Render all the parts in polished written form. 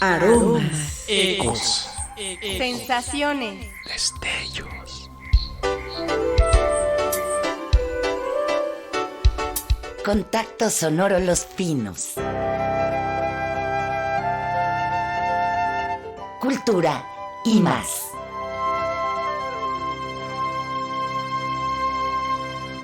Aromas, ecos, sensaciones, destellos. Contacto sonoro Los Pinos. Cultura y más.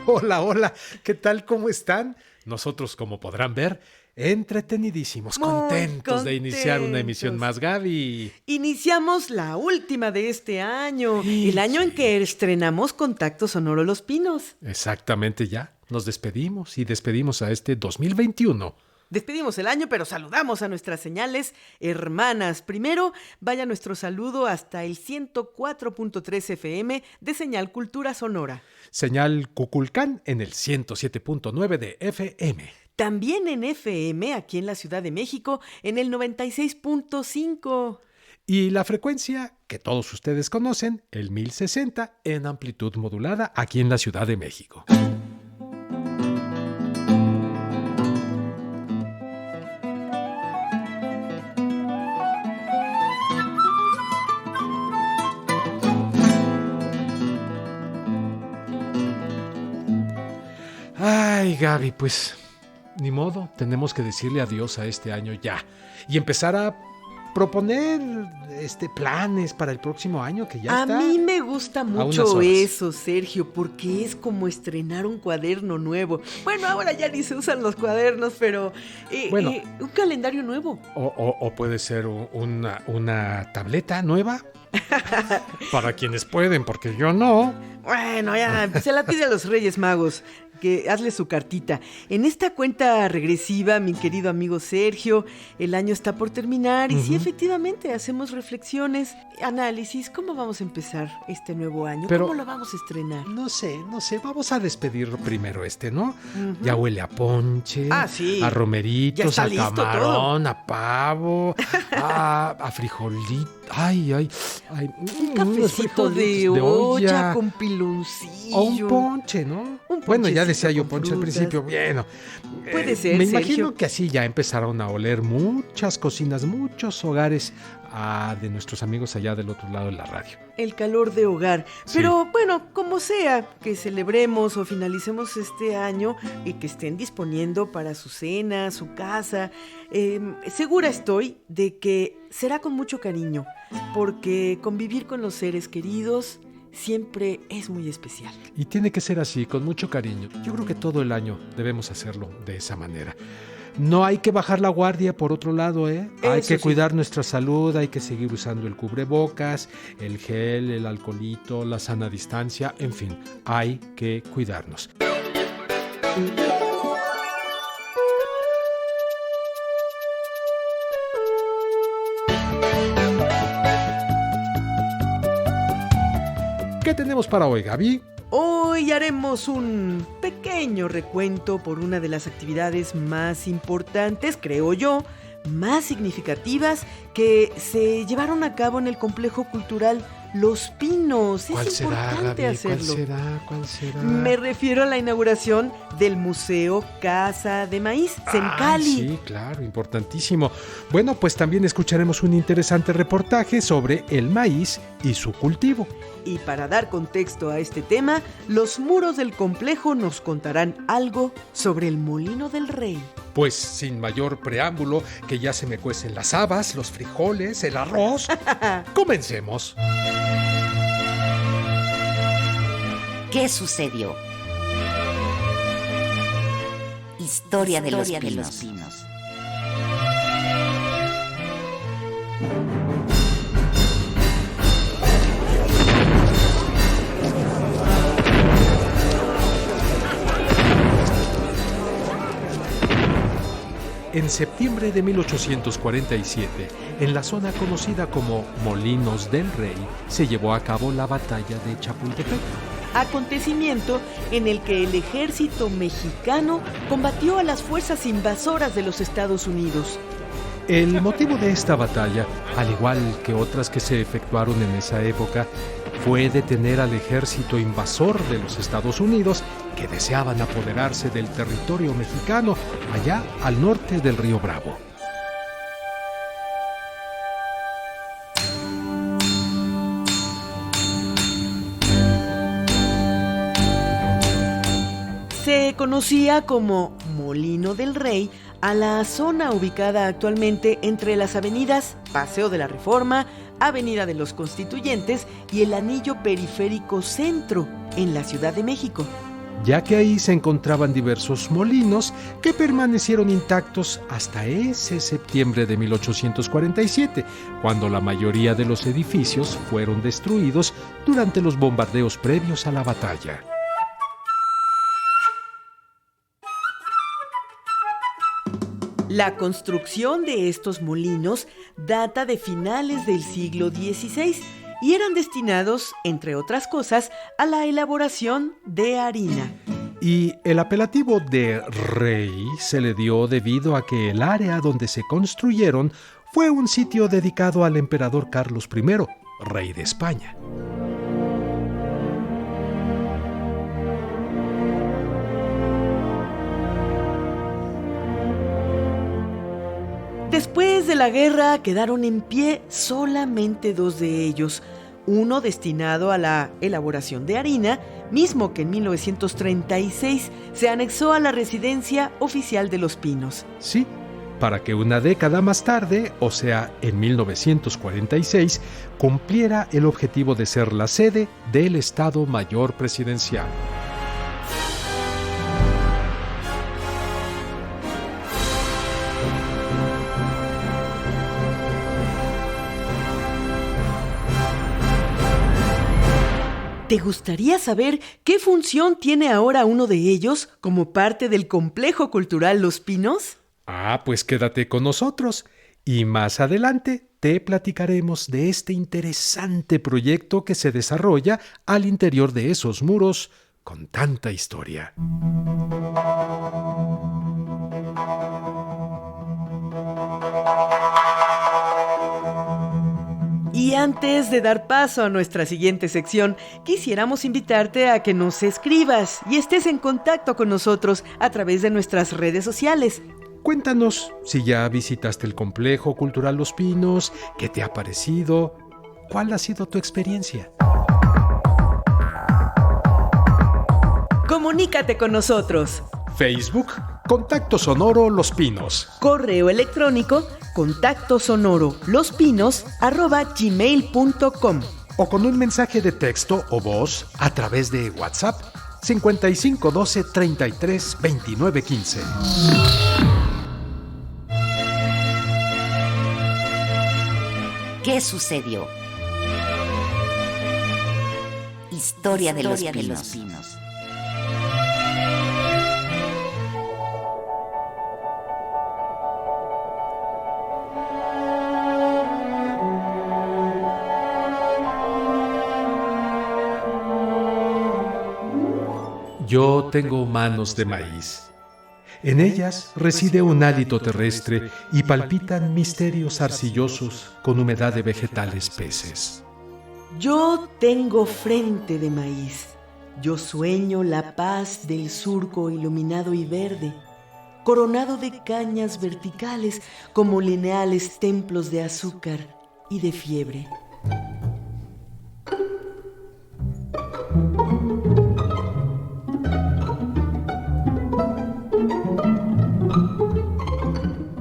Hola, hola, ¿qué tal? ¿Cómo están? Nosotros, como podrán ver, entretenidísimos, contentos de iniciar una emisión más, Gaby. Iniciamos la última de este año, el año en que estrenamos Contacto Sonoro Los Pinos. Exactamente, ya nos despedimos y despedimos a este 2021. Despedimos el año, pero saludamos a nuestras señales hermanas. Primero, vaya nuestro saludo hasta el 104.3 FM de Señal Cultura Sonora. Señal Cuculcán en el 107.9 de FM. También en FM, aquí en la Ciudad de México, en el 96.5. Y la frecuencia que todos ustedes conocen, el 1060 en amplitud modulada aquí en la Ciudad de México. Ay, Gaby, pues ni modo, tenemos que decirle adiós a este año ya y empezar a proponer planes para el próximo año que ya está. A mí me gusta mucho eso, Sergio, porque es como estrenar un cuaderno nuevo. Bueno, ahora ya ni se usan los cuadernos, pero un calendario nuevo. O puede ser una tableta nueva. Para quienes pueden, porque yo no. Bueno, ya, se la pide a los Reyes Magos, que hazle su cartita. En esta cuenta regresiva, mi querido amigo Sergio, el año está por terminar y sí, efectivamente, hacemos reflexiones, análisis. ¿Cómo vamos a empezar este nuevo año? Pero, ¿cómo lo vamos a estrenar? No sé, vamos a despedir primero ¿no? Ya huele a ponche, sí, a romeritos, a camarón, todo. A pavo, a frijolito. Ay. Un cafecito de olla con piloncillo. O un ponche, ¿no? Bueno, ya decía yo ponche al principio. Bueno, puede ser, me Sergio. imagino que así ya empezaron a oler muchas cocinas, muchos hogares de nuestros amigos allá del otro lado de la radio. El calor de hogar. Sí. Pero bueno, como sea que celebremos o finalicemos este año y que estén disponiendo para su cena, su casa, segura estoy de que será con mucho cariño, porque convivir con los seres queridos siempre es muy especial. Y tiene que ser así, con mucho cariño. Yo creo que todo el año debemos hacerlo de esa manera. No hay que bajar la guardia, por otro lado, Hay que cuidar nuestra salud, hay que seguir usando el cubrebocas, el gel, el alcoholito, la sana distancia, en fin, hay que cuidarnos. ¿Qué tenemos para hoy, Gaby? Hoy haremos un pequeño recuento por una de las actividades más importantes, creo yo, más significativas que se llevaron a cabo en el complejo cultural Los Pinos. Es importante hacerlo. ¿Cuál será? Me refiero a la inauguración del Museo Casa de Maíz, Sencali. Sí, claro, importantísimo. Bueno, pues también escucharemos un interesante reportaje sobre el maíz y su cultivo. Y para dar contexto a este tema, los muros del complejo nos contarán algo sobre el Molino del Rey. Pues sin mayor preámbulo, que ya se me cuecen las habas, los frijoles, el arroz. ¡Comencemos! ¿Qué sucedió? Historia de los Pinos. En septiembre de 1847, en la zona conocida como Molinos del Rey, se llevó a cabo la batalla de Chapultepec. Acontecimiento en el que el ejército mexicano combatió a las fuerzas invasoras de los Estados Unidos. El motivo de esta batalla, al igual que otras que se efectuaron en esa época, fue detener al ejército invasor de los Estados Unidos que deseaban apoderarse del territorio mexicano allá al norte del río Bravo. se conocía como Molino del Rey a la zona ubicada actualmente entre las avenidas Paseo de la Reforma, Avenida de los Constituyentes y el Anillo Periférico Centro, en la Ciudad de México. Ya que ahí se encontraban diversos molinos que permanecieron intactos hasta ese septiembre de 1847, cuando la mayoría de los edificios fueron destruidos durante los bombardeos previos a la batalla. La construcción de estos molinos data de finales del siglo XVI y eran destinados, entre otras cosas, a la elaboración de harina. Y el apelativo de rey se le dio debido a que el área donde se construyeron fue un sitio dedicado al emperador Carlos I, rey de España. Después de la guerra quedaron en pie solamente 2 de ellos, uno destinado a la elaboración de harina, mismo que en 1936 se anexó a la residencia oficial de Los Pinos. Sí, para que una década más tarde, o sea, en 1946, cumpliera el objetivo de ser la sede del Estado Mayor Presidencial. ¿Te gustaría saber qué función tiene ahora uno de ellos como parte del complejo cultural Los Pinos? Pues quédate con nosotros y más adelante te platicaremos de este interesante proyecto que se desarrolla al interior de esos muros con tanta historia. Y antes de dar paso a nuestra siguiente sección, quisiéramos invitarte a que nos escribas y estés en contacto con nosotros a través de nuestras redes sociales. Cuéntanos si ya visitaste el Complejo Cultural Los Pinos, qué te ha parecido, cuál ha sido tu experiencia. Comunícate con nosotros. Facebook, Contacto Sonoro Los Pinos. Correo electrónico, contactosonoro@gmail.com. O con un mensaje de texto o voz a través de WhatsApp 55 12 33 29 15. ¿Qué sucedió? Historia de los Pinos. Yo tengo manos de maíz. En ellas reside un hálito terrestre y palpitan misterios arcillosos con humedad de vegetales peces. Yo tengo frente de maíz. Yo sueño la paz del surco iluminado y verde, coronado de cañas verticales como lineales templos de azúcar y de fiebre.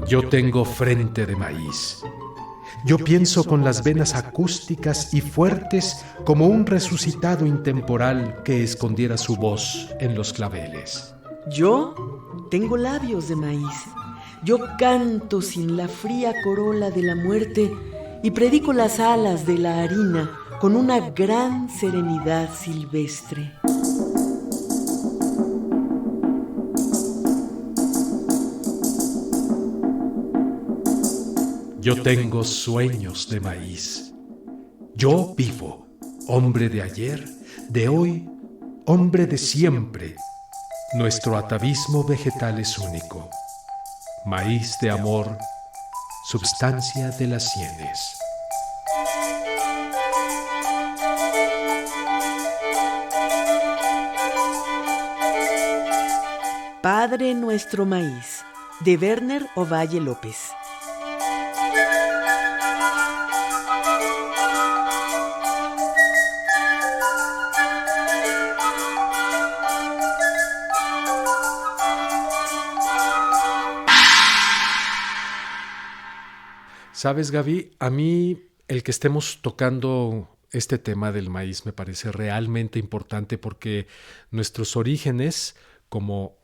Yo tengo frente de maíz. Yo pienso con las venas acústicas y fuertes como un resucitado intemporal que escondiera su voz en los claveles. Yo tengo labios de maíz. Yo canto sin la fría corola de la muerte y predico las alas de la harina con una gran serenidad silvestre. Yo tengo sueños de maíz. Yo vivo, hombre de ayer, de hoy, hombre de siempre. Nuestro atavismo vegetal es único. Maíz de amor, substancia de las sienes. Padre Nuestro Maíz, de Werner Ovalle López. Sabes, Gaby, a mí el que estemos tocando este tema del maíz me parece realmente importante porque nuestros orígenes, como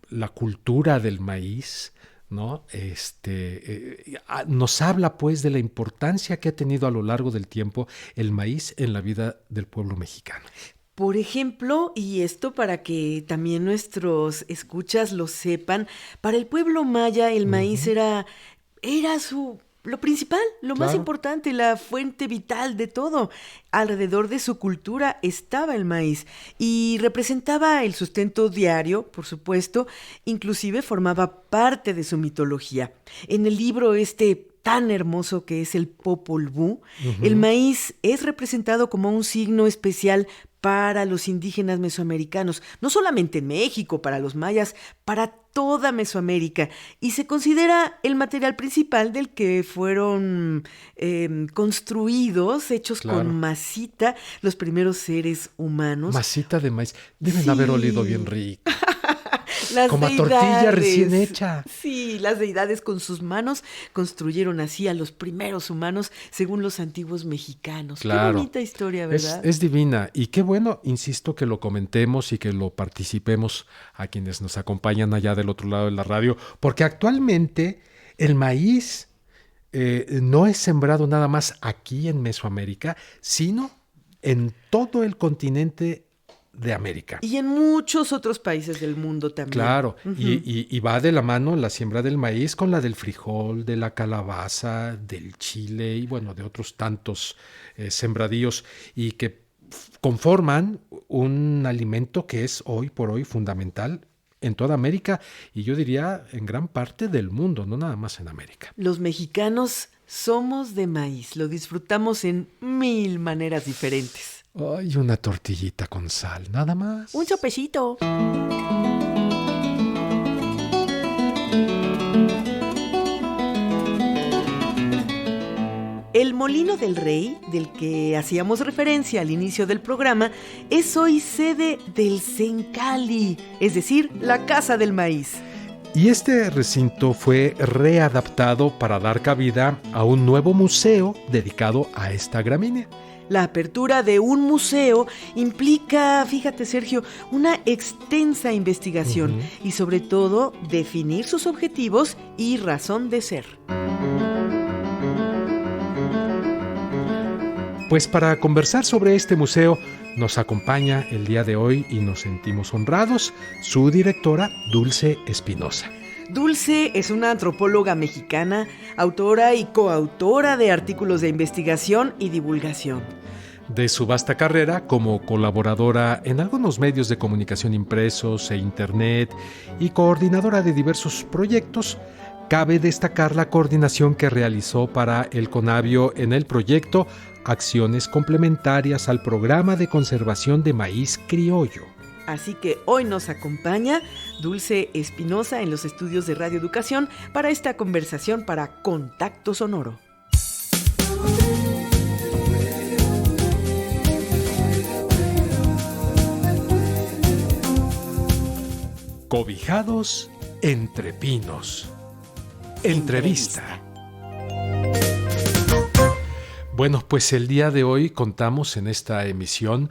la cultura del maíz, ¿no? Nos habla pues de la importancia que ha tenido a lo largo del tiempo el maíz en la vida del pueblo mexicano. Por ejemplo, y esto para que también nuestros escuchas lo sepan, para el pueblo maya el maíz era lo principal, lo más importante, la fuente vital de todo. Alrededor de su cultura estaba el maíz y representaba el sustento diario, por supuesto, inclusive formaba parte de su mitología. En el libro tan hermoso que es el Popol Vuh, el maíz es representado como un signo especial para los indígenas mesoamericanos, no solamente en México, para los mayas, para toda Mesoamérica, y se considera el material principal del que fueron construidos, hechos con masita, los primeros seres humanos. Masita de maíz, deben haber olido bien rico. Como a tortilla recién hecha. Sí, las deidades con sus manos construyeron así a los primeros humanos según los antiguos mexicanos. Claro. Qué bonita historia, ¿verdad? Es divina. Y qué bueno, insisto, que lo comentemos y que lo participemos a quienes nos acompañan allá del otro lado de la radio, porque actualmente el maíz no es sembrado nada más aquí en Mesoamérica, sino en todo el continente de América. Y en muchos otros países del mundo también. Claro, y va de la mano la siembra del maíz con la del frijol, de la calabaza, del chile y bueno, de otros tantos sembradíos y que conforman un alimento que es hoy por hoy fundamental en toda América y yo diría en gran parte del mundo, no nada más en América. Los mexicanos somos de maíz, lo disfrutamos en 1000 maneras diferentes. Ay, una tortillita con sal, nada más. Un sopecito. El Molino del Rey, del que hacíamos referencia al inicio del programa, es hoy sede del Sencali, es decir, la Casa del Maíz. Y este recinto fue readaptado para dar cabida a un nuevo museo dedicado a esta gramínea. La apertura de un museo implica, fíjate Sergio, una extensa investigación y sobre todo definir sus objetivos y razón de ser. Pues para conversar sobre este museo nos acompaña el día de hoy y nos sentimos honrados su directora Dulce Espinosa. Dulce es una antropóloga mexicana, autora y coautora de artículos de investigación y divulgación. De su vasta carrera como colaboradora en algunos medios de comunicación impresos e internet y coordinadora de diversos proyectos, cabe destacar la coordinación que realizó para el Conavio en el proyecto Acciones complementarias al programa de conservación de maíz criollo. Así que hoy nos acompaña Dulce Espinosa en los estudios de Radio Educación para esta conversación para Contacto Sonoro. Cobijados entre pinos. Entrevista. Bueno, pues el día de hoy contamos en esta emisión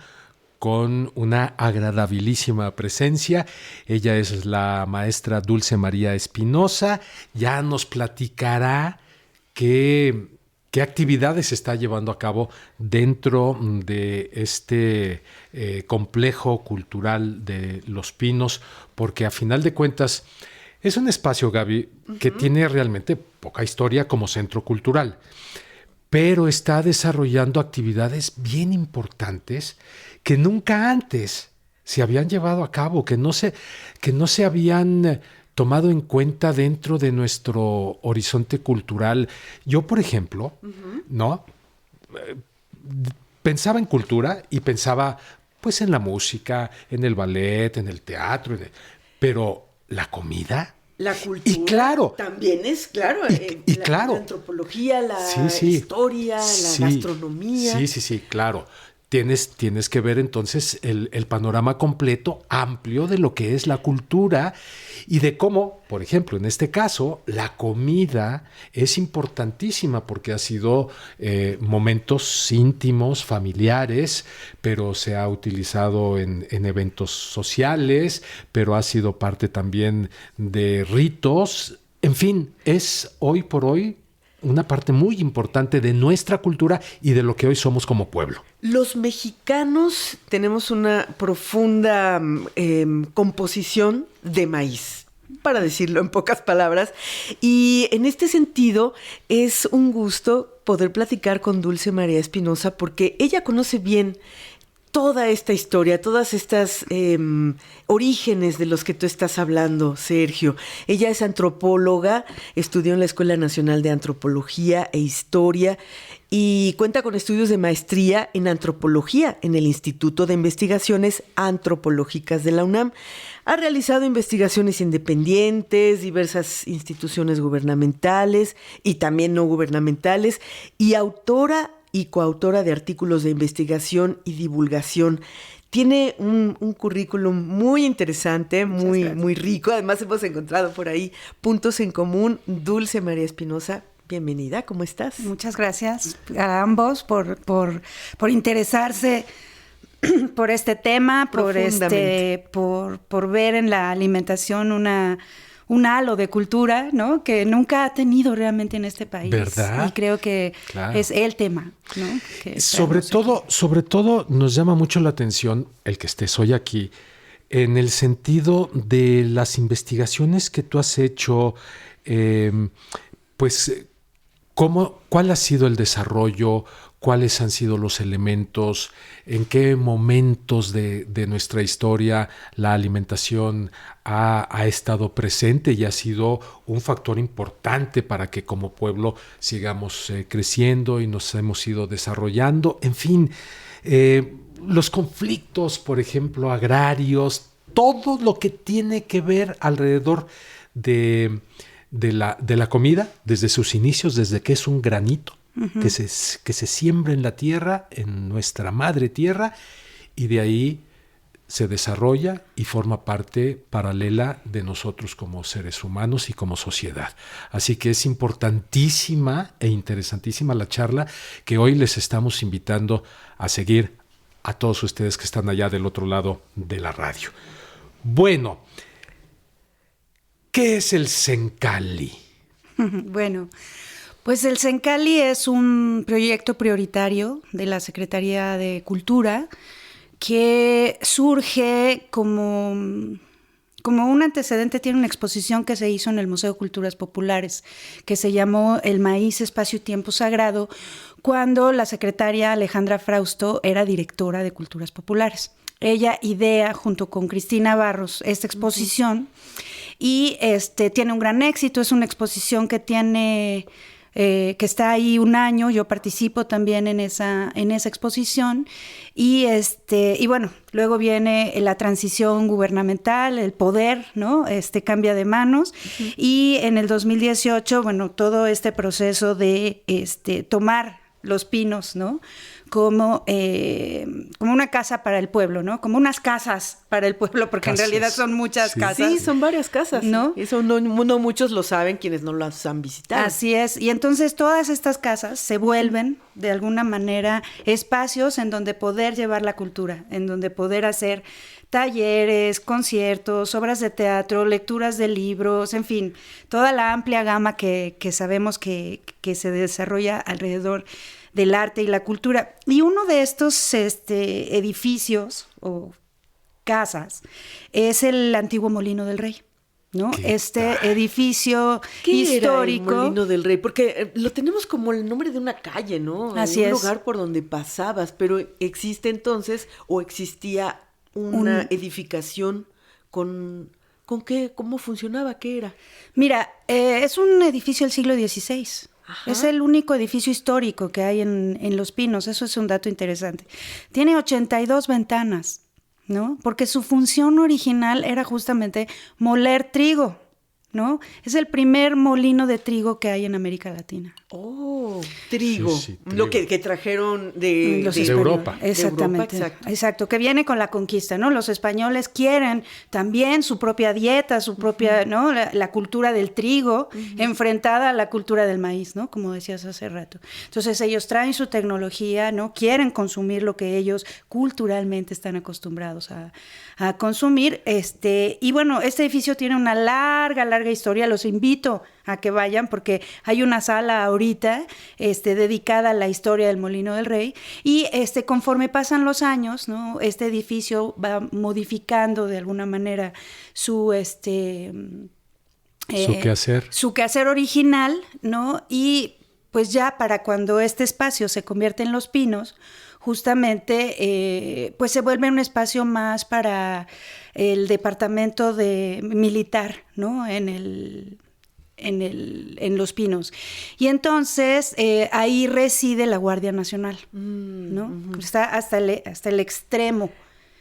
con una agradabilísima presencia. Ella es la maestra Dulce María Espinosa. Ya nos platicará qué actividades se está llevando a cabo dentro de este complejo cultural de Los Pinos, porque a final de cuentas es un espacio, Gaby, que tiene realmente poca historia como centro cultural, pero está desarrollando actividades bien importantes que nunca antes se habían llevado a cabo, que no se habían tomado en cuenta dentro de nuestro horizonte cultural. Yo, por ejemplo, ¿no? Pensaba en cultura y pensaba pues en la música, en el ballet, en el teatro, pero la comida. La cultura y claro, también es, claro, claro, la antropología, la historia, la gastronomía. Sí, claro. tienes que ver entonces el panorama completo, amplio de lo que es la cultura y de cómo, por ejemplo, en este caso, la comida es importantísima porque ha sido momentos íntimos, familiares, pero se ha utilizado en eventos sociales, pero ha sido parte también de ritos. En fin, es hoy por hoy una parte muy importante de nuestra cultura y de lo que hoy somos como pueblo. Los mexicanos tenemos una profunda composición de maíz, para decirlo en pocas palabras, y en este sentido es un gusto poder platicar con Dulce María Espinosa porque ella conoce bien toda esta historia, todas estas orígenes de los que tú estás hablando, Sergio. Ella es antropóloga, estudió en la Escuela Nacional de Antropología e Historia y cuenta con estudios de maestría en antropología en el Instituto de Investigaciones Antropológicas de la UNAM. Ha realizado investigaciones independientes, diversas instituciones gubernamentales y también no gubernamentales, y autora y coautora de artículos de investigación y divulgación. Tiene un currículum muy interesante, muy rico. Además, hemos encontrado por ahí puntos en común. Dulce María Espinosa, bienvenida, ¿cómo estás? Muchas gracias a ambos por interesarse por este tema, por ver en la alimentación un halo de cultura, ¿no? Que nunca ha tenido realmente en este país. ¿Verdad? Y creo que es el tema, ¿no? Sobre todo nos llama mucho la atención el que estés hoy aquí en el sentido de las investigaciones que tú has hecho, ¿cuál ha sido el desarrollo? ¿Cuáles han sido los elementos? ¿En qué momentos de nuestra historia la alimentación ha estado presente y ha sido un factor importante para que como pueblo sigamos creciendo y nos hemos ido desarrollando? En fin, los conflictos, por ejemplo, agrarios, todo lo que tiene que ver alrededor de la comida, desde sus inicios, desde que es un granito, uh-huh, que se siembra en la tierra, en nuestra madre tierra, y de ahí se desarrolla y forma parte paralela de nosotros como seres humanos y como sociedad. Así que es importantísima e interesantísima la charla que hoy les estamos invitando a seguir a todos ustedes que están allá del otro lado de la radio. Bueno, ¿qué es el Sencali? Bueno, pues el Sencali es un proyecto prioritario de la Secretaría de Cultura que surge como un antecedente. Tiene una exposición que se hizo en el Museo de Culturas Populares que se llamó El Maíz, Espacio y Tiempo Sagrado, cuando la secretaria Alejandra Frausto era directora de Culturas Populares. Ella idea junto con Cristina Barros esta exposición, uh-huh, y tiene un gran éxito. Es una exposición que tiene que está ahí un año. Yo participo también en esa exposición y bueno, luego viene la transición gubernamental, el poder, ¿no? Cambia de manos, uh-huh, y en el 2018, bueno, todo este proceso de tomar Los Pinos, ¿no? Como una casa para el pueblo, ¿no? Como unas casas para el pueblo, porque casas, en realidad son muchas, sí, casas. Sí, son varias casas, ¿no? Eso no muchos lo saben, quienes no las han visitado. Así es, y entonces todas estas casas se vuelven, de alguna manera, espacios en donde poder llevar la cultura, en donde poder hacer talleres, conciertos, obras de teatro, lecturas de libros, en fin, toda la amplia gama que sabemos que se desarrolla alrededor del arte y la cultura. Y uno de estos edificios o casas es el antiguo Molino del Rey, ¿no? Edificio histórico. Era el Molino del Rey? Porque lo tenemos como el nombre de una calle, ¿no? Así es. Un lugar por donde pasabas, pero existe entonces, o existía una edificación con qué, ¿cómo funcionaba? ¿Qué era? Mira, es un edificio del siglo XVI. Ajá. Es el único edificio histórico que hay en Los Pinos. Eso es un dato interesante. Tiene 82 ventanas, ¿no? Porque su función original era justamente moler trigo, ¿no? Es el primer molino de trigo que hay en América Latina. Oh, trigo. Sí, trigo. Lo que trajeron de Europa. Exactamente. De Europa, exacto, que viene con la conquista, ¿no? Los españoles quieren también su propia dieta, su propia, ¿no? La cultura del trigo enfrentada a la cultura del maíz, ¿no? Como decías hace rato. Entonces ellos traen su tecnología, ¿no? Quieren consumir lo que ellos culturalmente están acostumbrados a consumir. Y bueno, este edificio tiene una larga historia. Los invito a que vayan porque hay una sala ahorita dedicada a la historia del Molino del Rey y conforme pasan los años, ¿no? Este edificio va modificando de alguna manera su quehacer original, ¿no? Y pues ya para cuando este espacio se convierte en Los Pinos, justamente pues se vuelve un espacio más para el departamento militar, ¿no? En Los Pinos. Y entonces ahí reside la Guardia Nacional, ¿no? Está hasta el extremo.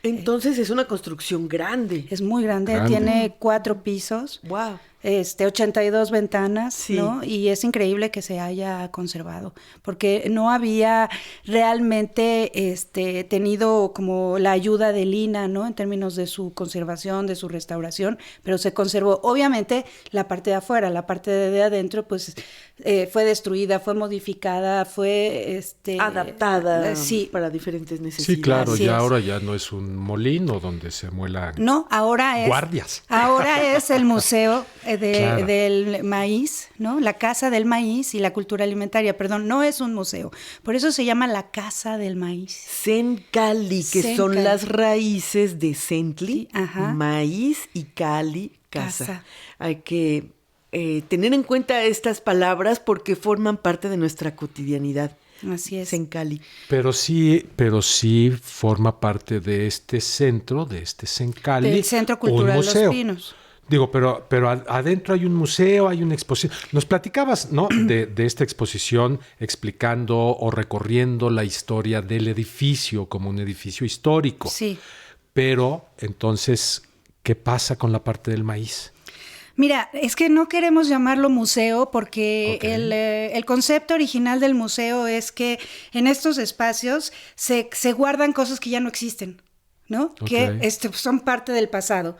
Entonces es una construcción grande. Es muy grande. Tiene 4 pisos. Wow. 82 ventanas, sí. ¿no? Y es increíble que se haya conservado, porque no había realmente tenido como la ayuda del INAH, ¿no? En términos de su conservación, de su restauración, pero se conservó. Obviamente la parte de afuera, la parte de adentro, pues fue destruida, fue modificada, fue adaptada sí. Para diferentes necesidades. Sí, claro, Así ahora ya no es un molino donde se muelan guardias. Ahora es el museo Claro. del maíz, ¿no? La Casa del Maíz y la Cultura Alimentaria, perdón, no es un museo. Por eso se llama la Casa del Maíz. Sencali, que son las raíces de Centli, Sí, maíz y Cali, casa. Hay que tener en cuenta estas palabras porque forman parte de nuestra cotidianidad. Así es. Sencali. Pero sí forma parte de este centro, de este Sencali, del Centro Cultural un museo. Los Pinos. Digo, pero adentro hay un museo, hay una exposición. Nos platicabas, ¿no? de esta exposición explicando o recorriendo la historia del edificio como un edificio histórico. Sí. Pero, entonces, ¿qué pasa con la parte del maíz? Mira, es que no queremos llamarlo museo porque Okay. el concepto original del museo es que en estos espacios se guardan cosas que ya no existen, ¿no? Okay. Que son parte del pasado.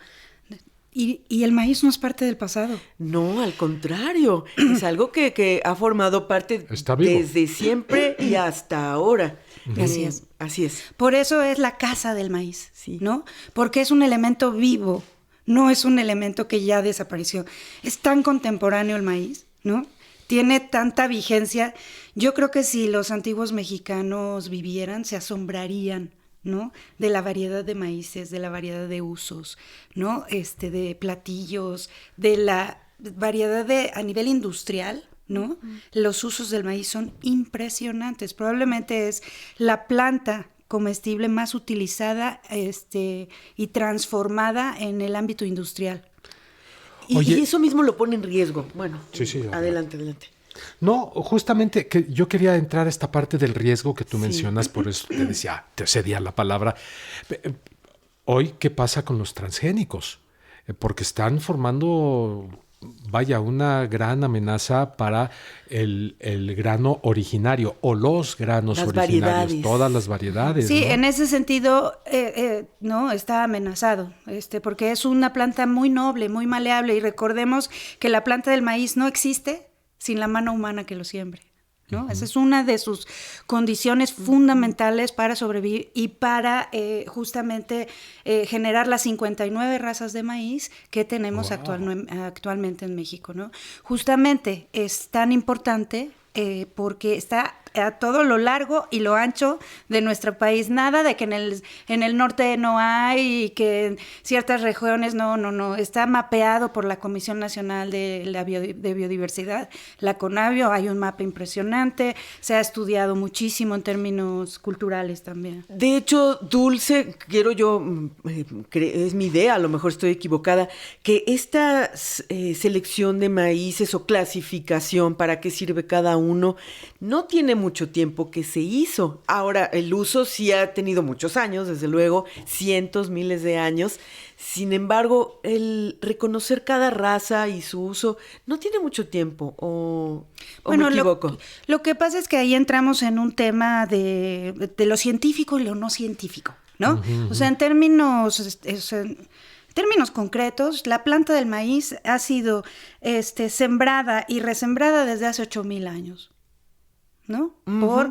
Y el maíz no es parte del pasado. No, al contrario, es algo que ha formado parte desde siempre y hasta ahora. Así es. Así es. Por eso es la casa del maíz, Sí. ¿no? Porque es un elemento vivo, no es un elemento que ya desapareció. Es tan contemporáneo el maíz, ¿no? Tiene tanta vigencia. Yo creo que si los antiguos mexicanos vivieran, se asombrarían, ¿no? De la variedad de maíces, de la variedad de usos, ¿no? De platillos, de la variedad a nivel industrial, ¿no? Los usos del maíz son impresionantes. Probablemente es la planta comestible más utilizada y transformada en el ámbito industrial. Y eso mismo lo pone en riesgo. Bueno, Sí, adelante. No, justamente que yo quería entrar a esta parte del riesgo que tú mencionas, por eso te decía, te cedía la palabra. Hoy, ¿qué pasa con los transgénicos? Porque están formando, una gran amenaza para el grano originario o los granos originarios, variedades. Todas las variedades. Sí, ¿no? en ese sentido, no, está amenazado, porque es una planta muy noble, muy maleable, y recordemos que la planta del maíz no existe sin la mano humana que lo siembre, ¿no? Esa es una de sus condiciones fundamentales para sobrevivir y para justamente generar las 59 razas de maíz que tenemos actualmente en México, ¿no? Justamente es tan importante porque está a todo lo largo y lo ancho de nuestro país. Nada de que en el norte no hay y que en ciertas regiones no. Está mapeado por la Comisión Nacional de Biodiversidad, la CONABIO. Hay un mapa impresionante. Se ha estudiado muchísimo en términos culturales también. De hecho, Dulce, es mi idea, a lo mejor estoy equivocada, que esta selección de maíces o clasificación, para qué sirve cada uno, no tiene mucho tiempo que se hizo. Ahora, el uso sí ha tenido muchos años, desde luego, cientos, miles de años. Sin embargo, el reconocer cada raza y su uso no tiene mucho tiempo, o me equivoco. Lo que pasa es que ahí entramos en un tema de lo científico y lo no científico, ¿no? O sea, en términos concretos, la planta del maíz ha sido sembrada y resembrada desde hace 8,000 años, ¿no?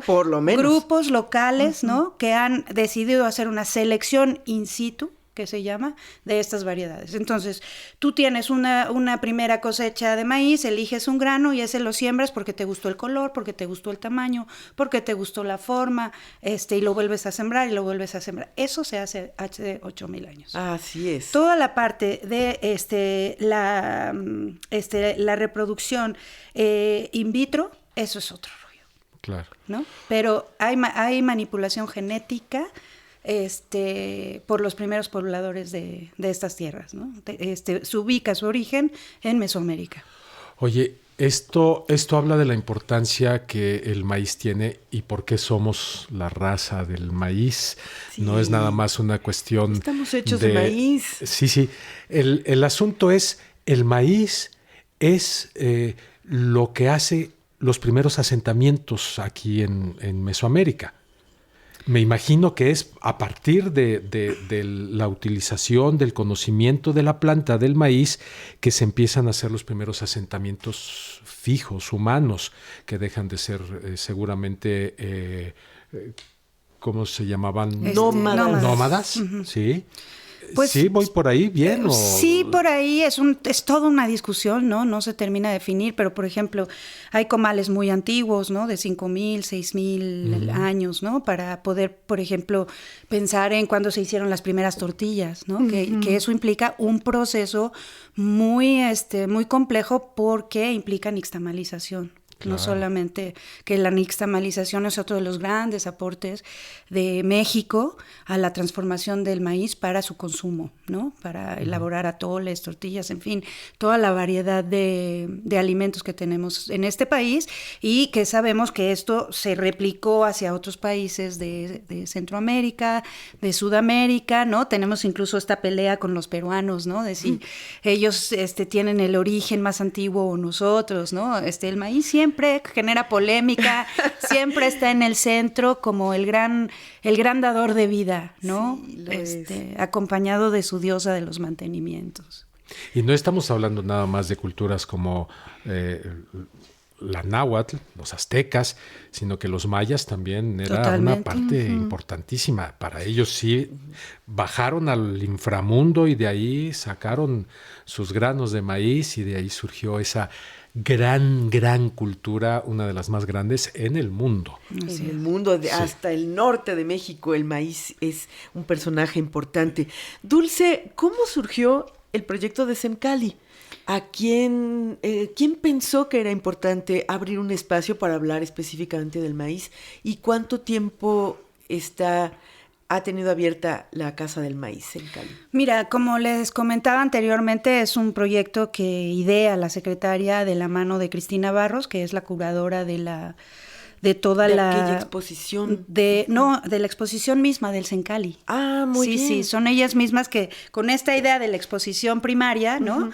Por lo menos. Grupos locales, ¿no? Que han decidido hacer una selección in situ, que se llama, de estas variedades. Entonces, tú tienes una primera cosecha de maíz, eliges un grano y ese lo siembras porque te gustó el color, porque te gustó el tamaño, porque te gustó la forma, y lo vuelves a sembrar y lo vuelves a sembrar. Eso se hace hace 8,000 años. Así es. Toda la parte de la reproducción in vitro, eso es otro rollo. Claro. ¿No? Pero hay manipulación genética por los primeros pobladores de estas tierras, ¿no? Se ubica su origen en Mesoamérica. Oye, esto habla de la importancia que el maíz tiene y por qué somos la raza del maíz. Sí. No es nada más una cuestión. Estamos hechos de maíz. Sí. El asunto es, el maíz es lo que hace los primeros asentamientos aquí en Mesoamérica. Me imagino que es a partir de la utilización del conocimiento de la planta del maíz que se empiezan a hacer los primeros asentamientos fijos, humanos, que dejan de ser seguramente, ¿cómo se llamaban? Nómadas. Uh-huh. Sí. Pues, sí, voy por ahí bien. Sí, por ahí es toda una discusión, ¿no? No se termina de definir, pero por ejemplo, hay comales muy antiguos, ¿no? De 5,000, 6,000 años, ¿no? Para poder, por ejemplo, pensar en cuándo se hicieron las primeras tortillas, ¿no? Que eso implica un proceso muy complejo porque implica nixtamalización. Claro. No solamente que la nixtamalización es otro de los grandes aportes de México a la transformación del maíz para su consumo, ¿no? Para elaborar atoles, tortillas, en fin, toda la variedad de alimentos que tenemos en este país y que sabemos que esto se replicó hacia otros países de Centroamérica, de Sudamérica, ¿no? Tenemos incluso esta pelea con los peruanos, ¿no? De si ellos tienen el origen más antiguo o nosotros, ¿no? El maíz siempre genera polémica, siempre está en el centro como el gran dador de vida, ¿no? Sí, acompañado de su diosa de los mantenimientos. Y no estamos hablando nada más de culturas como la náhuatl, los aztecas, sino que los mayas también era Totalmente. Una parte importantísima. Para ellos sí bajaron al inframundo y de ahí sacaron sus granos de maíz y de ahí surgió esa gran cultura, una de las más grandes en el mundo. En el mundo, hasta el norte de México, el maíz es un personaje importante. Dulce, ¿cómo surgió el proyecto de Sencali? ¿A quién pensó que era importante abrir un espacio para hablar específicamente del maíz? ¿Y cuánto tiempo ha tenido abierta la Casa del Maíz en Cali? Mira, como les comentaba anteriormente, es un proyecto que idea la secretaria de la mano de Cristina Barros, que es la curadora de aquella exposición. De la exposición misma del Sencali. Ah, muy bien. Sí, son ellas mismas que con esta idea de la exposición primaria, ¿no?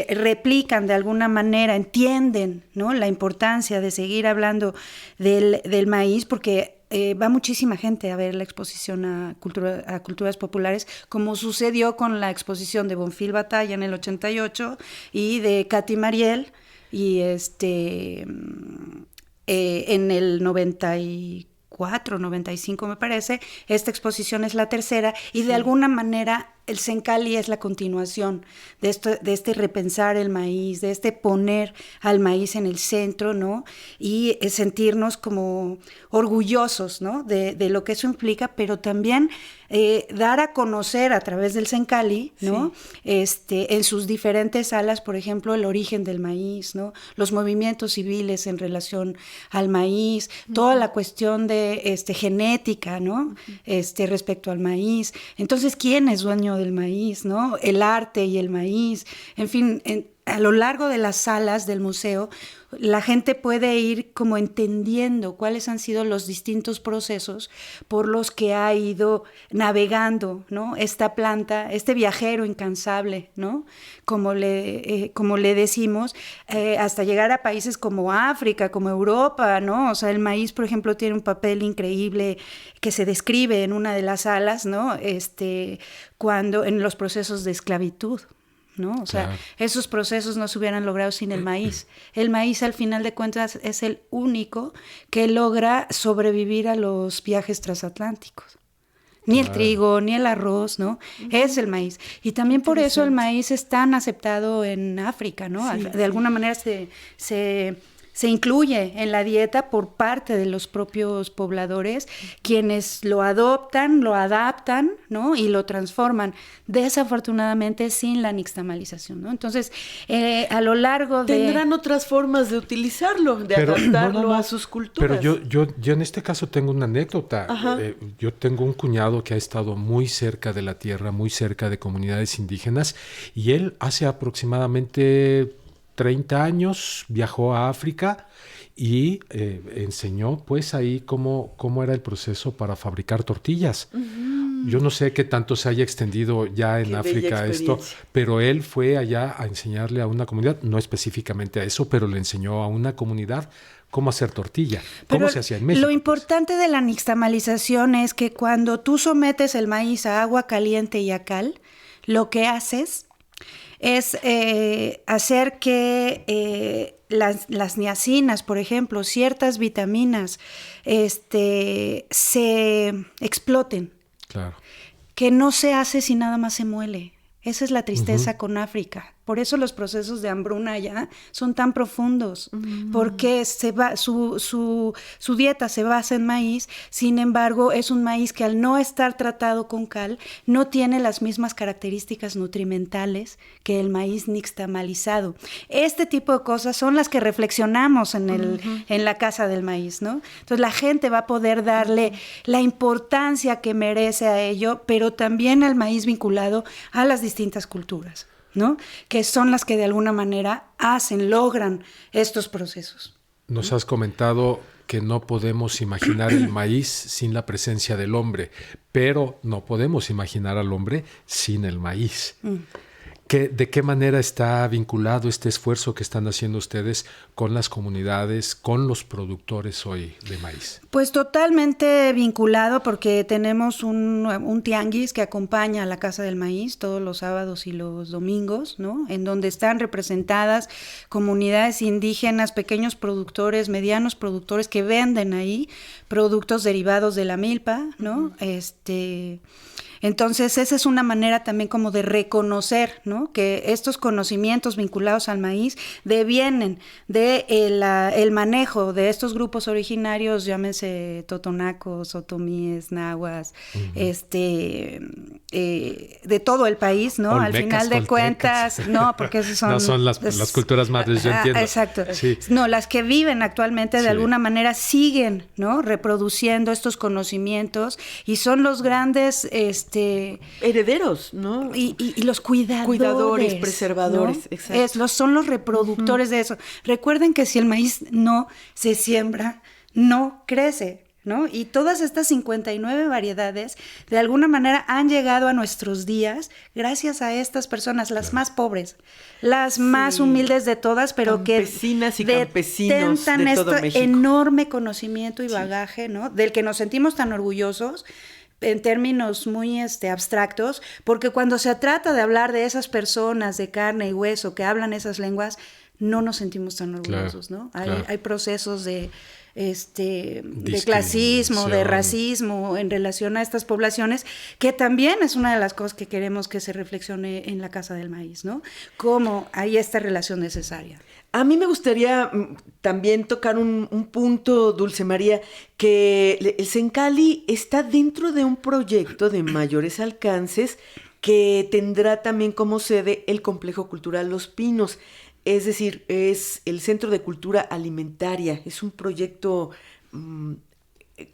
Replican de alguna manera, entienden, ¿no? La importancia de seguir hablando del maíz, porque va muchísima gente a ver la exposición a culturas populares, como sucedió con la exposición de Bonfil Batalla en el 88 y de Katy Mariel y en el 94, 95 me parece. Esta exposición es la tercera y de alguna manera el Sencali es la continuación de este repensar el maíz, de poner al maíz en el centro, ¿no? Y sentirnos como orgullosos, ¿no? De lo que eso implica, pero también dar a conocer a través del Sencali, ¿no? Sí. En sus diferentes salas, por ejemplo, el origen del maíz, ¿no? Los movimientos civiles en relación al maíz, toda la cuestión de genética, ¿no? Respecto al maíz. Entonces, ¿quién es dueño del maíz, ¿no? El arte y el maíz, en fin, a lo largo de las salas del museo, la gente puede ir como entendiendo cuáles han sido los distintos procesos por los que ha ido navegando, ¿no? Esta planta, este viajero incansable, ¿no? Como le decimos, hasta llegar a países como África, como Europa, ¿no? O sea, el maíz, por ejemplo, tiene un papel increíble que se describe en una de las salas, ¿no? Cuando en los procesos de esclavitud, ¿no? O sea, claro, esos procesos no se hubieran logrado sin el maíz. El maíz, al final de cuentas, es el único que logra sobrevivir a los viajes transatlánticos. Ni el trigo, ni el arroz, ¿no? Es el maíz. Y también por eso el maíz es tan aceptado en África, ¿no? Sí, de alguna manera se incluye en la dieta por parte de los propios pobladores, quienes lo adoptan, lo adaptan, ¿no? Y lo transforman, desafortunadamente sin la nixtamalización, ¿no? Entonces, a lo largo de... Tendrán otras formas de utilizarlo, de adaptarlo a sus culturas. Pero yo en este caso tengo una anécdota. Yo tengo un cuñado que ha estado muy cerca de la tierra, muy cerca de comunidades indígenas, y él hace aproximadamente 30 años viajó a África y enseñó pues ahí cómo era el proceso para fabricar tortillas. Yo no sé qué tanto se haya extendido ya en África esto, pero él fue allá a enseñarle a una comunidad, no específicamente a eso, pero le enseñó a una comunidad cómo hacer tortilla, cómo se hacía en México. Lo importante de la nixtamalización es que cuando tú sometes el maíz a agua caliente y a cal, lo que haces es hacer que las niacinas, por ejemplo, ciertas vitaminas, se exploten. Claro. Que no se hace si nada más se muele. Esa es la tristeza con África. Por eso los procesos de hambruna allá son tan profundos, porque su dieta se basa en maíz. Sin embargo, es un maíz que al no estar tratado con cal, no tiene las mismas características nutrimentales que el maíz nixtamalizado. Este tipo de cosas son las que reflexionamos en la Casa del Maíz, ¿no? Entonces la gente va a poder darle la importancia que merece a ello, pero también al maíz vinculado a las distintas culturas, ¿no? Que son las que de alguna manera logran estos procesos. Nos has comentado que no podemos imaginar el maíz sin la presencia del hombre, pero no podemos imaginar al hombre sin el maíz. ¿De qué manera está vinculado este esfuerzo que están haciendo ustedes con las comunidades, con los productores hoy de maíz? Pues totalmente vinculado, porque tenemos un tianguis que acompaña a la Casa del Maíz todos los sábados y los domingos, ¿no? En donde están representadas comunidades indígenas, pequeños productores, medianos productores que venden ahí productos derivados de la milpa, ¿no? Entonces, esa es una manera también como de reconocer, ¿no? Que estos conocimientos vinculados al maíz devienen el manejo de estos grupos originarios, llámense totonacos, otomíes, nahuas, de todo el país, ¿no? Olmecas, al final de cuentas, no, porque esos son... No son las culturas madres, yo entiendo. Exacto. Sí. No, las que viven actualmente de alguna manera siguen, ¿no? Reproduciendo estos conocimientos y son los grandes... herederos, ¿no? Y los cuidadores, preservadores, ¿no? exacto. Son los reproductores de eso. Recuerden que si el maíz no se siembra, no crece, ¿no? Y todas estas 59 variedades de alguna manera han llegado a nuestros días gracias a estas personas, las más pobres, las más humildes de todas, pero campesinas y campesinos detentan de todo México. Enorme conocimiento y bagaje, ¿no? Del que nos sentimos tan orgullosos en términos muy abstractos, porque cuando se trata de hablar de esas personas de carne y hueso que hablan esas lenguas, no nos sentimos tan orgullosos, ¿no? Hay procesos de clasismo, de racismo en relación a estas poblaciones, que también es una de las cosas que queremos que se reflexione en la Casa del Maíz, ¿no? Cómo hay esta relación necesaria. A mí me gustaría también tocar un punto, Dulce María, que el Sencali está dentro de un proyecto de mayores alcances que tendrá también como sede el Complejo Cultural Los Pinos. Es decir, es el Centro de Cultura Alimentaria. Es un proyecto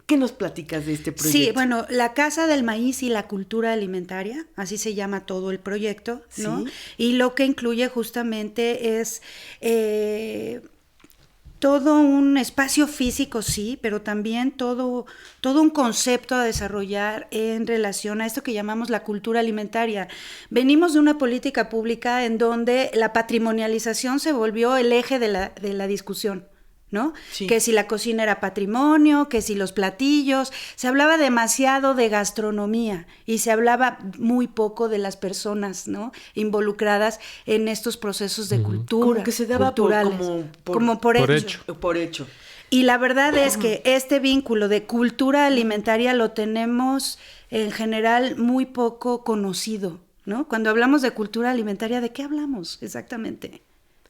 ¿Qué nos platicas de este proyecto? Sí, bueno, la Casa del Maíz y la Cultura Alimentaria, así se llama todo el proyecto, ¿no? Sí. Y lo que incluye justamente es todo un espacio físico, sí, pero también todo un concepto a desarrollar en relación a esto que llamamos la cultura alimentaria. Venimos de una política pública en donde la patrimonialización se volvió el eje de la discusión, ¿no? Sí. Que si la cocina era patrimonio, que si los platillos, se hablaba demasiado de gastronomía y se hablaba muy poco de las personas, ¿no? Involucradas en estos procesos de cultura. Como que se daba culturales. como por por hecho. hecho. por hecho. Y la verdad es que este vínculo de cultura alimentaria lo tenemos en general muy poco conocido, ¿no? Cuando hablamos de cultura alimentaria, ¿de qué hablamos exactamente?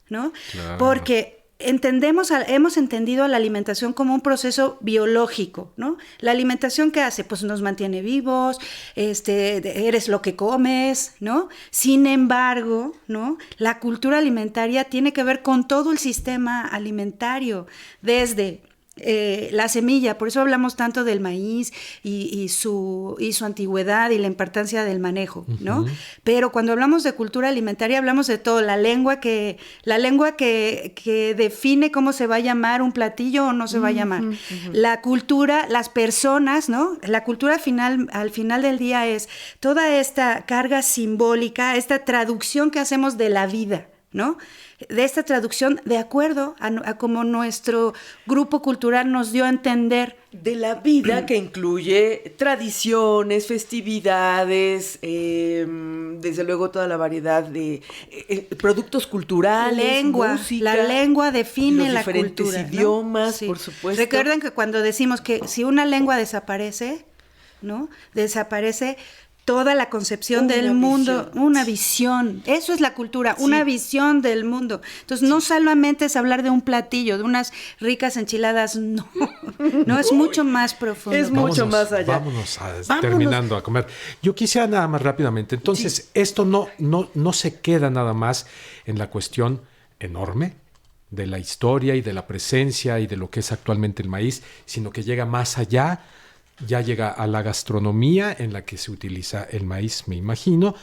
¿No? Claro. Porque hemos entendido la alimentación como un proceso biológico, ¿no? La alimentación, ¿qué hace? Pues nos mantiene vivos, eres lo que comes, ¿no? Sin embargo, ¿no? La cultura alimentaria tiene que ver con todo el sistema alimentario, desde la semilla, por eso hablamos tanto del maíz y su antigüedad y la importancia del manejo, ¿no? Pero cuando hablamos de cultura alimentaria hablamos de todo, la lengua que define cómo se va a llamar un platillo o no se va a llamar. La cultura, las personas, ¿no? La cultura al final del día es toda esta carga simbólica, esta traducción que hacemos de la vida, ¿no? De esta traducción de acuerdo a como nuestro grupo cultural nos dio a entender. De la vida que incluye tradiciones, festividades, desde luego toda la variedad de productos culturales, música. La lengua define los la diferentes cultura, idiomas, ¿no? Sí. por supuesto. Recuerden que cuando decimos que si una lengua desaparece, ¿no? Desaparece toda la concepción del mundo, una visión. Eso es la cultura, Sí. una visión del mundo. Entonces, no solamente es hablar de un platillo, de unas ricas enchiladas, no. No, es mucho más profundo. Es mucho más allá. Vámonos terminando a comer. Yo quisiera nada más rápidamente. Entonces, esto no se queda nada más en la cuestión enorme de la historia y de la presencia y de lo que es actualmente el maíz, sino que llega más allá. Ya llega a la gastronomía en la que se utiliza el maíz, me imagino,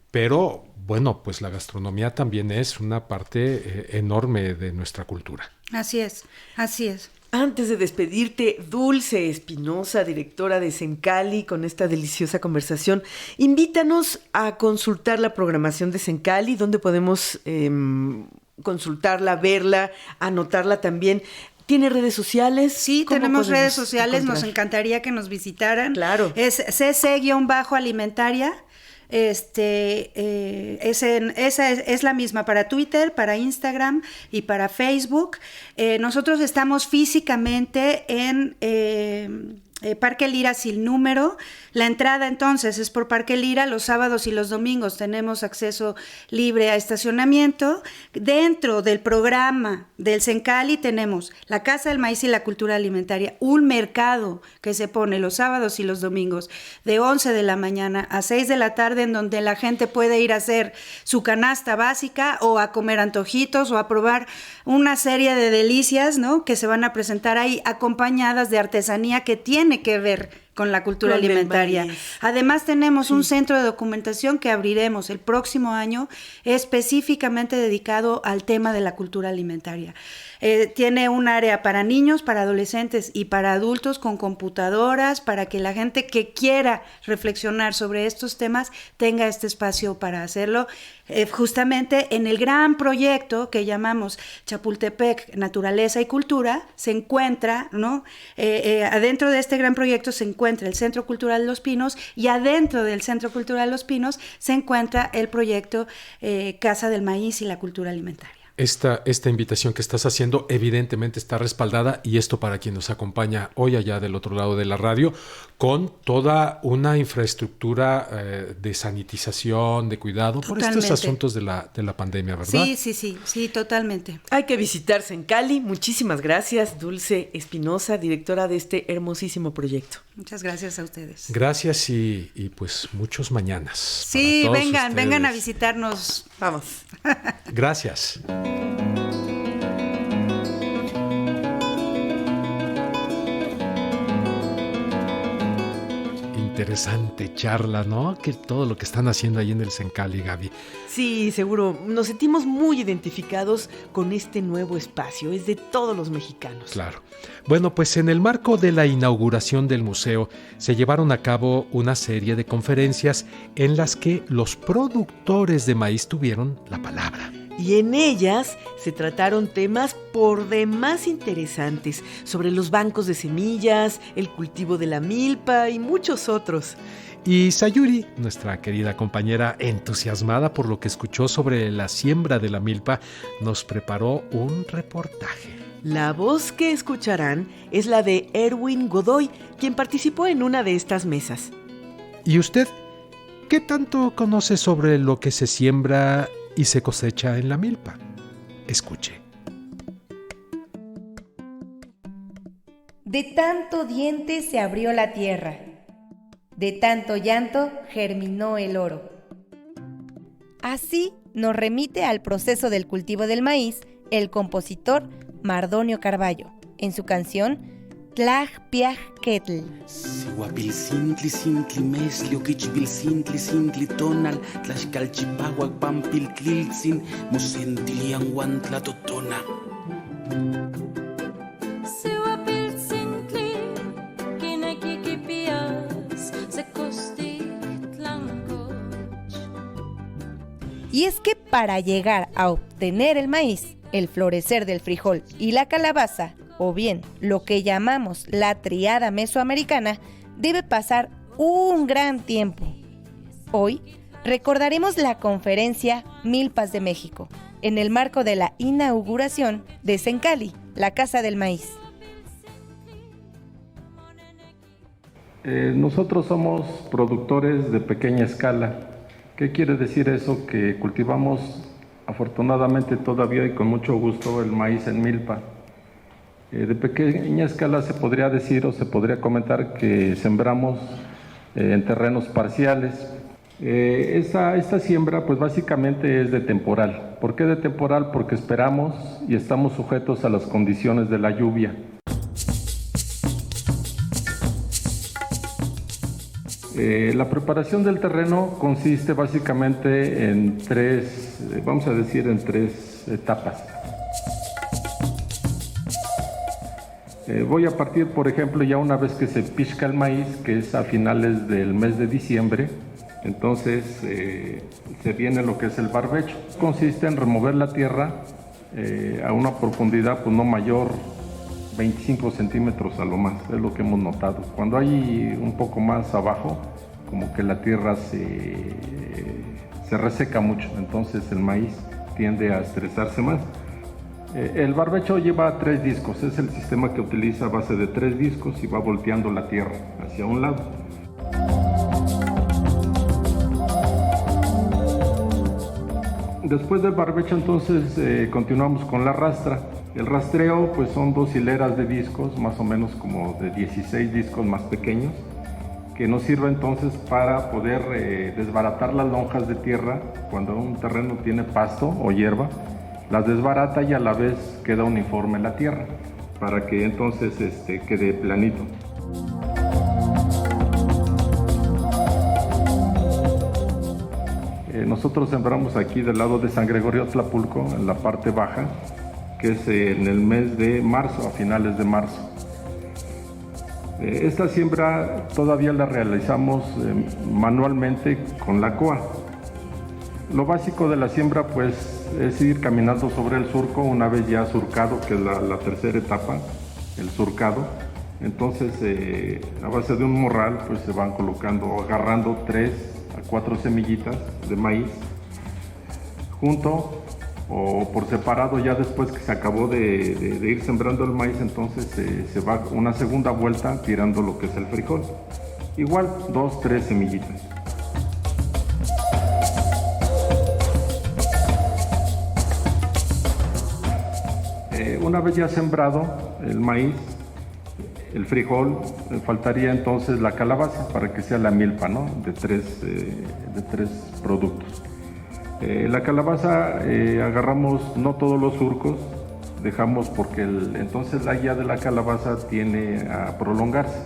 pero bueno, pues la gastronomía también es una parte enorme de nuestra cultura. Así es, así es. Antes de despedirte, Dulce Espinosa, directora de Sencali, con esta deliciosa conversación, invítanos a consultar la programación de Sencali, donde podemos consultarla, verla, anotarla también. ¿Tiene redes sociales? Sí, ¿Cómo tenemos podemos redes sociales, encontrar? nos encantaría que nos visitaran. Claro. Es cc-alimentaria. Esa es la misma para Twitter, para Instagram y para Facebook. Nosotros estamos físicamente en Parque Lira sin número. La entrada entonces es por Parque Lira. Los sábados y los domingos tenemos acceso libre a estacionamiento. Dentro del programa del Sencali tenemos la Casa del Maíz y la Cultura Alimentaria, un mercado que se pone los sábados y los domingos de 11 de la mañana a 6 de la tarde, en donde la gente puede ir a hacer su canasta básica o a comer antojitos o a probar una serie de delicias, ¿no? Que se van a presentar ahí acompañadas de artesanía que tiene que ver con la cultura Con el alimentaria. maíz. Además tenemos un centro de documentación que abriremos el próximo año específicamente dedicado al tema de la cultura alimentaria. Tiene un área para niños, para adolescentes y para adultos con computadoras, para que la gente que quiera reflexionar sobre estos temas tenga este espacio para hacerlo. Justamente en el gran proyecto que llamamos Chapultepec, Naturaleza y Cultura, se encuentra, ¿no? Adentro de este gran proyecto se encuentra el Centro Cultural Los Pinos, y adentro del Centro Cultural Los Pinos se encuentra el proyecto Casa del Maíz y la Cultura Alimentaria. Esta invitación que estás haciendo evidentemente está respaldada, y esto para quien nos acompaña hoy allá del otro lado de la radio, con toda una infraestructura de sanitización, de cuidado, Totalmente. por estos asuntos de la pandemia, ¿verdad? Sí, totalmente. Hay que visitarse en Cali. Muchísimas gracias, Dulce Espinosa, directora de este hermosísimo proyecto. Muchas gracias a ustedes. Gracias y pues muchos mañanas. Sí, para todos vengan a ustedes. visitarnos. Vamos. Gracias. interesante charla, ¿no? Que todo lo que están haciendo ahí en el Sencali, Gaby. Sí, seguro. Nos sentimos muy identificados con este nuevo espacio. Es de todos los mexicanos. Claro. Bueno, pues en el marco de la inauguración del museo se llevaron a cabo una serie de conferencias en las que los productores de maíz tuvieron la palabra. Y en ellas se trataron temas por demás interesantes sobre los bancos de semillas, el cultivo de la milpa y muchos otros. Y Sayuri, nuestra querida compañera entusiasmada por lo que escuchó sobre la siembra de la milpa, nos preparó un reportaje. La voz que escucharán es la de Erwin Godoy, quien participó en una de estas mesas. ¿Y usted qué tanto conoce sobre lo que se siembra y se cosecha en la milpa? Escuche. De tanto diente se abrió la tierra, de tanto llanto germinó el oro. Así nos remite al proceso del cultivo del maíz el compositor Mardonio Carballo, en su canción Tlajpiajquetl. Sihuapilcintli, cintli mesli, oquichpilcintli, cintli tonal, tlaxcalchipahuac, pampiltliltzin, mosentilianguan tlatotona. Sihuapilcintli, quinequiquipias, secostitlancoch. Y es que para llegar a obtener el maíz, el florecer del frijol y la calabaza, o bien lo que llamamos la triada mesoamericana, debe pasar un gran tiempo. Hoy recordaremos la conferencia Milpas de México, en el marco de la inauguración de Sencali, la Casa del Maíz. Nosotros somos productores de pequeña escala. ¿Qué quiere decir eso? Que cultivamos afortunadamente todavía y con mucho gusto el maíz en milpa. De pequeña escala se podría decir o se podría comentar que sembramos en terrenos parciales. Esta siembra pues básicamente es de temporal. ¿Por qué de temporal? Porque esperamos y estamos sujetos a las condiciones de la lluvia. La preparación del terreno consiste básicamente en tres etapas. Voy a partir, por ejemplo, ya una vez que se pizca el maíz, que es a finales del mes de diciembre, entonces se viene lo que es el barbecho. Consiste en remover la tierra a una profundidad pues no mayor 25 centímetros a lo más, es lo que hemos notado. Cuando hay un poco más abajo, como que la tierra se reseca mucho, entonces el maíz tiende a estresarse más. El barbecho lleva 3 discos, es el sistema que utiliza a base de 3 discos y va volteando la tierra hacia un lado. Después del barbecho entonces continuamos con la rastra. El rastreo pues son 2 hileras de discos, más o menos como de 16 discos más pequeños, que nos sirve entonces para poder desbaratar las lonjas de tierra cuando un terreno tiene pasto o hierba. Las desbarata y a la vez queda uniforme la tierra para que entonces quede planito. Nosotros sembramos aquí del lado de San Gregorio Tlapulco, en la parte baja, que es en el mes de marzo, a finales de marzo. Esta siembra todavía la realizamos manualmente con la coa. Lo básico de la siembra pues es ir caminando sobre el surco una vez ya surcado, que es la tercera etapa, el surcado. Entonces a base de un morral pues se van colocando, agarrando 3 a 4 semillitas de maíz junto o por separado. Ya después que se acabó de ir sembrando el maíz, entonces se va una segunda vuelta tirando lo que es el frijol. Igual 2, 3 semillitas. Una vez ya sembrado el maíz, el frijol, faltaría entonces la calabaza para que sea la milpa, ¿no? de tres productos. La calabaza agarramos no todos los surcos, dejamos porque entonces la guía de la calabaza tiene a prolongarse.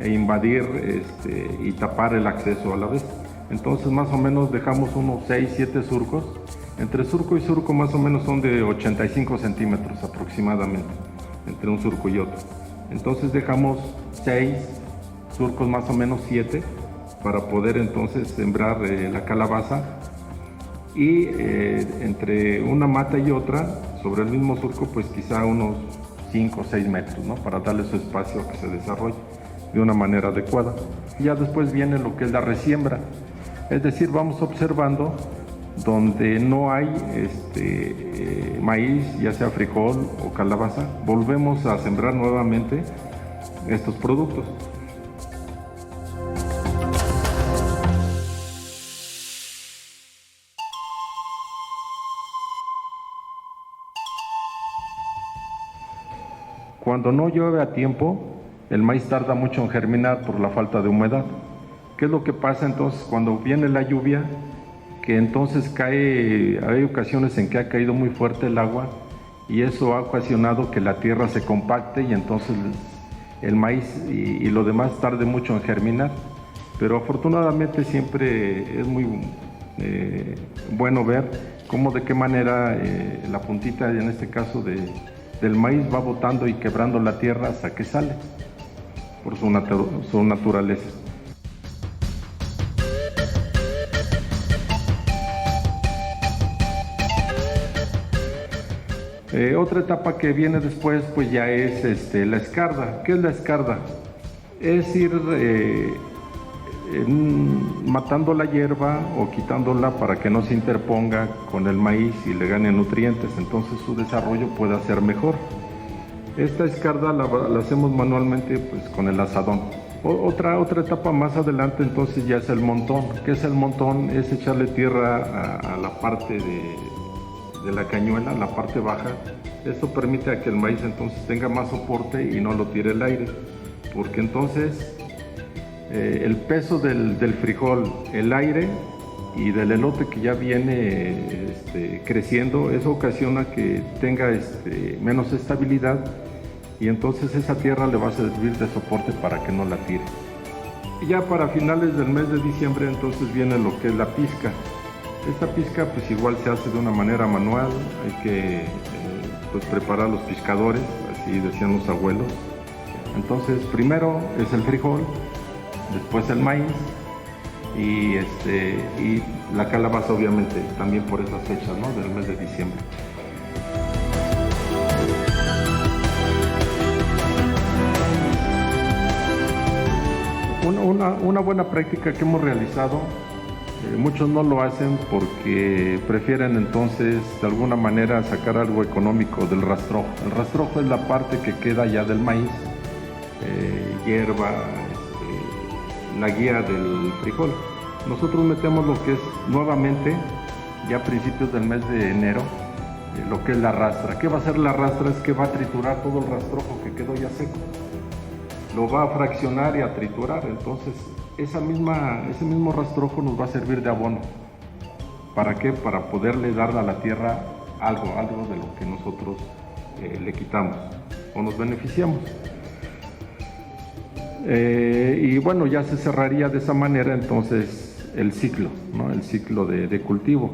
e invadir y tapar el acceso a la vez. Entonces más o menos dejamos unos 6, 7 surcos. Entre surco y surco más o menos son de 85 centímetros aproximadamente, entre un surco y otro. Entonces dejamos 6 surcos, más o menos 7, para poder entonces sembrar la calabaza. Y entre una mata y otra, sobre el mismo surco, pues quizá unos 5 o 6 metros, ¿no? Para darle su espacio a que se desarrolle de una manera adecuada. Y ya después viene lo que es la resiembra. Es decir, vamos observando donde no hay maíz, ya sea frijol o calabaza, volvemos a sembrar nuevamente estos productos. Cuando no llueve a tiempo, el maíz tarda mucho en germinar por la falta de humedad. ¿Qué es lo que pasa entonces cuando viene la lluvia? Que entonces hay ocasiones en que ha caído muy fuerte el agua y eso ha ocasionado que la tierra se compacte y entonces el maíz y lo demás tarde mucho en germinar. Pero afortunadamente siempre es muy bueno ver cómo, de qué manera la puntita, en este caso del maíz, va botando y quebrando la tierra hasta que sale por su naturaleza. Otra etapa que viene después pues ya es la escarda. ¿Qué es la escarda? Es ir matando la hierba o quitándola para que no se interponga con el maíz y le gane nutrientes, entonces su desarrollo pueda ser mejor. Esta escarda la hacemos manualmente pues con el azadón. Otra etapa más adelante entonces ya es el montón. ¿Qué es el montón? Es echarle tierra a la parte de la cañuela, la parte baja. Esto permite a que el maíz entonces tenga más soporte y no lo tire el aire, porque entonces el peso del frijol, el aire y del elote que ya viene creciendo, eso ocasiona que tenga menos estabilidad y entonces esa tierra le va a servir de soporte para que no la tire. Y ya para finales del mes de diciembre entonces viene lo que es la pizca. Esta pizca pues igual se hace de una manera manual, hay que pues preparar los piscadores, así decían los abuelos. Entonces primero es el frijol, después el maíz y la calabaza, obviamente también por esas fechas, ¿no? Del mes de diciembre. Una buena práctica que hemos realizado, muchos no lo hacen porque prefieren entonces de alguna manera sacar algo económico del rastrojo. El rastrojo es la parte que queda ya del maíz, hierba, la guía del frijol. Nosotros metemos lo que es nuevamente, ya a principios del mes de enero, lo que es la rastra. ¿Qué va a hacer la rastra? Es que va a triturar todo el rastrojo que quedó ya seco. Lo va a fraccionar y a triturar. Entonces, ese mismo rastrojo nos va a servir de abono. ¿Para qué? Para poderle dar a la tierra algo de lo que nosotros le quitamos o nos beneficiamos. Y bueno, ya se cerraría de esa manera entonces el ciclo, ¿no? El ciclo de cultivo.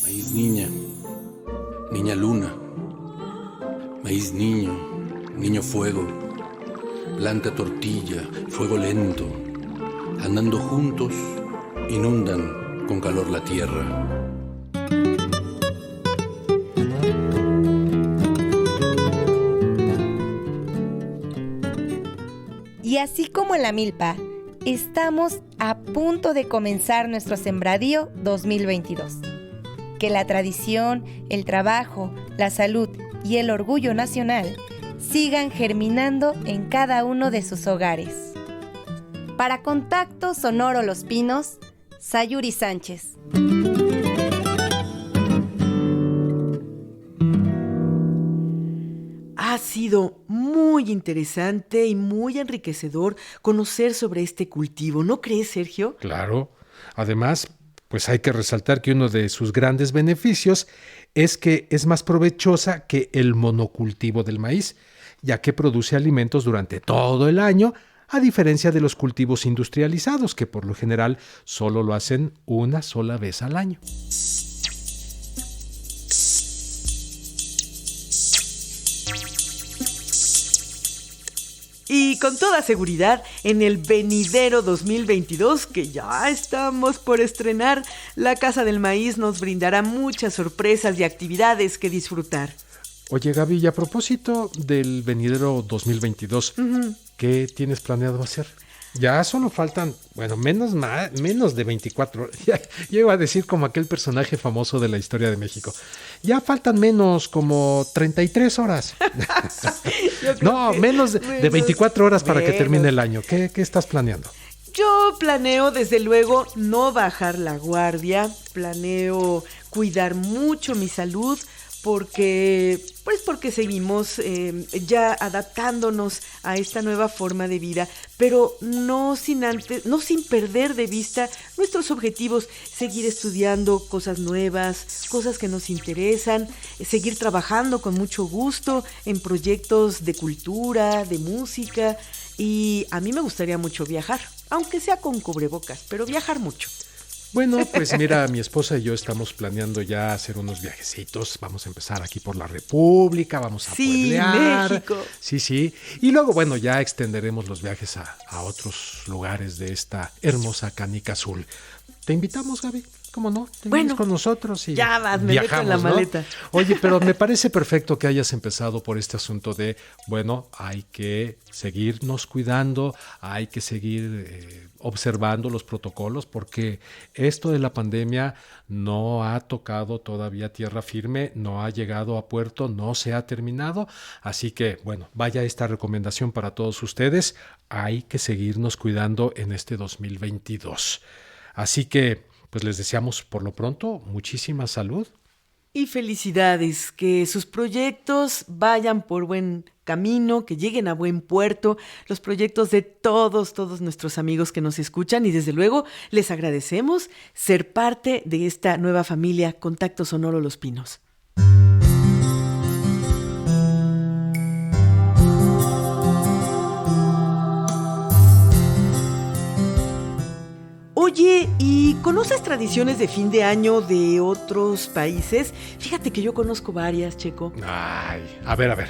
Maíz niña, niña luna, maíz niño, niño fuego, planta tortilla, fuego lento, andando juntos, inundan con calor la tierra. Y así como en la milpa, estamos a punto de comenzar nuestro sembradío 2022. Que la tradición, el trabajo, la salud y el orgullo nacional sigan germinando en cada uno de sus hogares. Para Contacto Sonoro Los Pinos, Sayuri Sánchez. Ha sido muy interesante y muy enriquecedor conocer sobre este cultivo, ¿no crees, Sergio? Claro. Además, pues hay que resaltar que uno de sus grandes beneficios es que es más provechosa que el monocultivo del maíz. ya que produce alimentos durante todo el año, a diferencia de los cultivos industrializados, que por lo general solo lo hacen una sola vez al año. Y con toda seguridad, en el venidero 2022, que ya estamos por estrenar, la Casa del Maíz nos brindará muchas sorpresas y actividades que disfrutar. Oye, Gaby, y a propósito del venidero 2022, ¿qué tienes planeado hacer? Ya solo faltan, bueno, menos de 24 horas. Ya iba a decir como aquel personaje famoso de la historia de México. Ya faltan menos como 33 horas. No, menos de 24 horas para que termine el año. ¿Qué estás planeando? Yo planeo, desde luego, no bajar la guardia. Planeo cuidar mucho mi salud, porque seguimos ya adaptándonos a esta nueva forma de vida, pero no sin perder de vista nuestros objetivos, seguir estudiando cosas nuevas, cosas que nos interesan, seguir trabajando con mucho gusto en proyectos de cultura, de música, y a mí me gustaría mucho viajar, aunque sea con cubrebocas, pero viajar mucho. Bueno, pues mira, mi esposa y yo estamos planeando ya hacer unos viajecitos. Vamos a empezar aquí por la República, vamos a pueblear. México. Sí. Y luego, bueno, ya extenderemos los viajes a otros lugares de esta hermosa canica azul. ¿Te invitamos, Gaby? ¿Cómo no? Te vienes con nosotros y ya vas, me viajamos, meto en la maleta. ¿no? Oye, pero me parece perfecto que hayas empezado por este asunto de, bueno, hay que seguirnos cuidando, hay que seguir observando los protocolos, porque esto de la pandemia no ha tocado todavía tierra firme, no ha llegado a puerto, no se ha terminado. Así que, bueno, vaya esta recomendación para todos ustedes. Hay que seguirnos cuidando en este 2022. Así que, pues les deseamos por lo pronto muchísima salud. Y felicidades, que sus proyectos vayan por buen camino, que lleguen a buen puerto, los proyectos de todos nuestros amigos que nos escuchan, y desde luego les agradecemos ser parte de esta nueva familia Contacto Sonoro Los Pinos. Oye, ¿y conoces tradiciones de fin de año de otros países? Fíjate que yo conozco varias, Checo. Ay, a ver.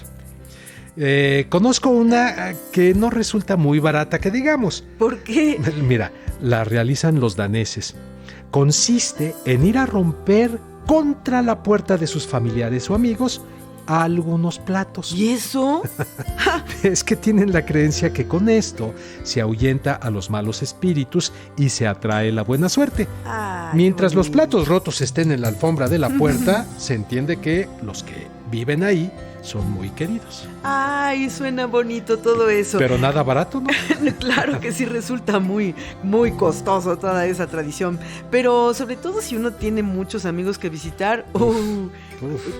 Conozco una que no resulta muy barata, que digamos. ¿Por qué? Mira, la realizan los daneses. Consiste en ir a romper contra la puerta de sus familiares o amigos algunos platos. ¿Y eso? Es que tienen la creencia que con esto se ahuyenta a los malos espíritus y se atrae la buena suerte. Mientras los platos rotos estén en la alfombra de la puerta, se entiende que los que viven ahí son muy queridos. Ay, suena bonito todo eso. Pero nada barato, ¿no? Claro que sí resulta muy, muy costoso toda esa tradición. Pero sobre todo si uno tiene muchos amigos que visitar,